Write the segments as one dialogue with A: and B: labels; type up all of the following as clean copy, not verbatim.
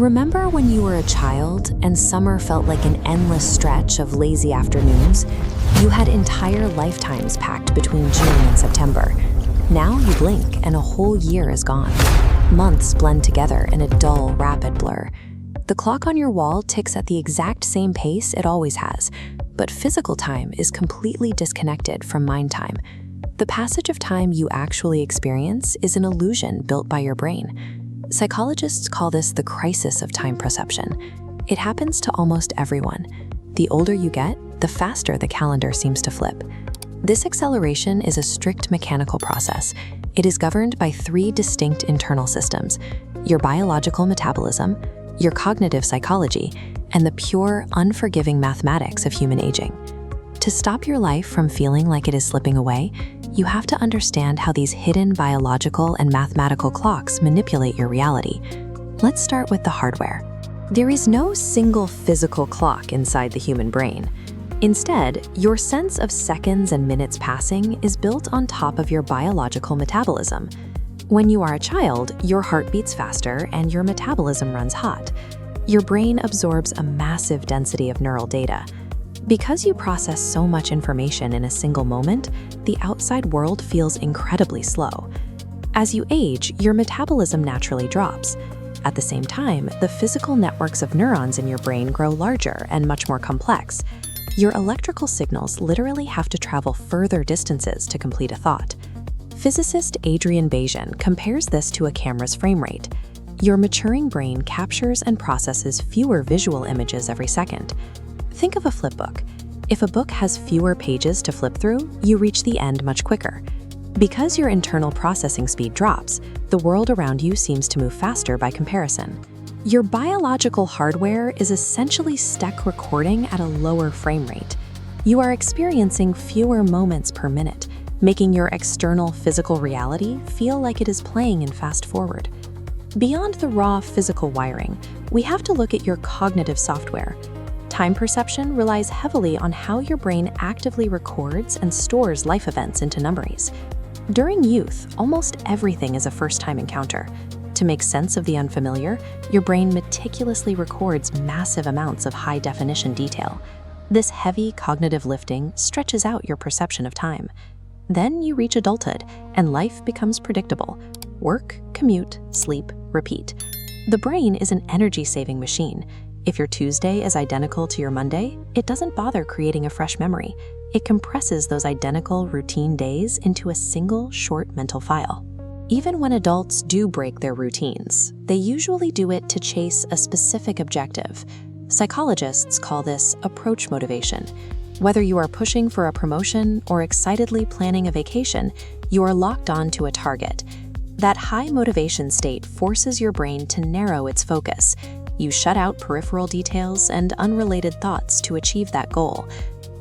A: Remember when you were a child and summer felt like an endless stretch of lazy afternoons? You had entire lifetimes packed between June and September. Now you blink and a whole year is gone. Months blend together in a dull, rapid blur. The clock on your wall ticks at the exact same pace it always has, but physical time is completely disconnected from mind time. The passage of time you actually experience is an illusion built by your brain. Psychologists call this the crisis of time perception. It happens to almost everyone. The older you get, the faster the calendar seems to flip. This acceleration is a strict mechanical process. It is governed by three distinct internal systems: your biological metabolism, your cognitive psychology, and the pure, unforgiving mathematics of human aging. To stop your life from feeling like it is slipping away, you have to understand how these hidden biological and mathematical clocks manipulate your reality. Let's start with the hardware. There is no single physical clock inside the human brain. Instead, your sense of seconds and minutes passing is built on top of your biological metabolism. When you are a child, your heart beats faster and your metabolism runs hot. Your brain absorbs a massive density of neural data. Because you process so much information in a single moment, the outside world feels incredibly slow. As you age, your metabolism naturally drops. At the same time, the physical networks of neurons in your brain grow larger and much more complex. Your electrical signals literally have to travel further distances to complete a thought. Physicist Adrian Bayesian compares this to a camera's frame rate. Your maturing brain captures and processes fewer visual images every second. Think of a flip book. If a book has fewer pages to flip through, you reach the end much quicker. Because your internal processing speed drops, the world around you seems to move faster by comparison. Your biological hardware is essentially stuck recording at a lower frame rate. You are experiencing fewer moments per minute, making your external physical reality feel like it is playing in fast forward. Beyond the raw physical wiring, we have to look at your cognitive software. Time perception relies heavily on how your brain actively records and stores life events into memories. During youth, almost everything is a first-time encounter. To make sense of the unfamiliar, your brain meticulously records massive amounts of high-definition detail. This heavy cognitive lifting stretches out your perception of time. Then you reach adulthood, and life becomes predictable. Work, commute, sleep, repeat. The brain is an energy-saving machine. If your Tuesday is identical to your Monday, it doesn't bother creating a fresh memory. It compresses those identical routine days into a single short mental file. Even when adults do break their routines, they usually do it to chase a specific objective. Psychologists call this approach motivation. Whether you are pushing for a promotion or excitedly planning a vacation, you are locked on to a target. That high motivation state forces your brain to narrow its focus. You shut out peripheral details and unrelated thoughts to achieve that goal.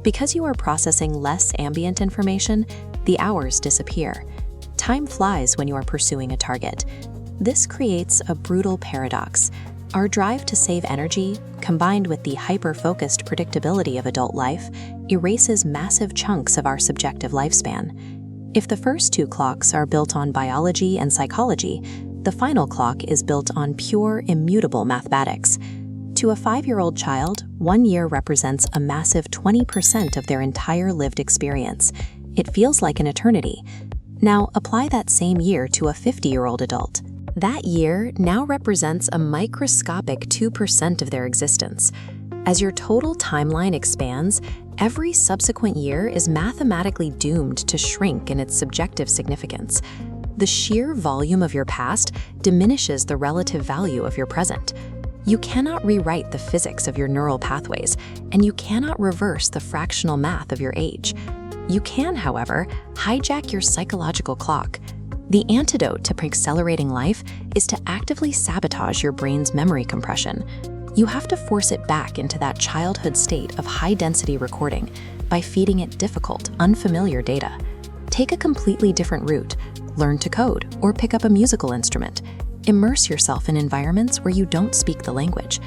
A: Because you are processing less ambient information, the hours disappear. Time flies when you are pursuing a target. This creates a brutal paradox. Our drive to save energy, combined with the hyper-focused predictability of adult life, erases massive chunks of our subjective lifespan. If the first two clocks are built on biology and psychology, the final clock is built on pure, immutable mathematics. To a 5-year-old child, 1 year represents a massive 20% of their entire lived experience. It feels like an eternity. Now, apply that same year to a 50-year-old adult. That year now represents a microscopic 2% of their existence. As your total timeline expands, every subsequent year is mathematically doomed to shrink in its subjective significance. The sheer volume of your past diminishes the relative value of your present. You cannot rewrite the physics of your neural pathways, and you cannot reverse the fractional math of your age. You can, however, hijack your psychological clock. The antidote to accelerating life is to actively sabotage your brain's memory compression. You have to force it back into that childhood state of high-density recording by feeding it difficult, unfamiliar data. Take a completely different route. Learn to code or pick up a musical instrument. Immerse yourself in environments where you don't speak the language.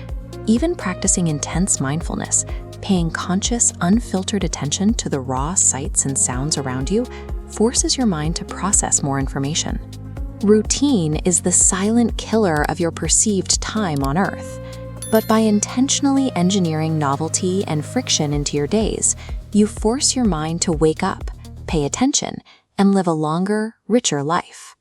A: Even practicing intense mindfulness, paying conscious, unfiltered attention to the raw sights and sounds around you, forces your mind to process more information. Routine is the silent killer of your perceived time on Earth. But by intentionally engineering novelty and friction into your days, you force your mind to wake up, pay attention, and live a longer, richer life.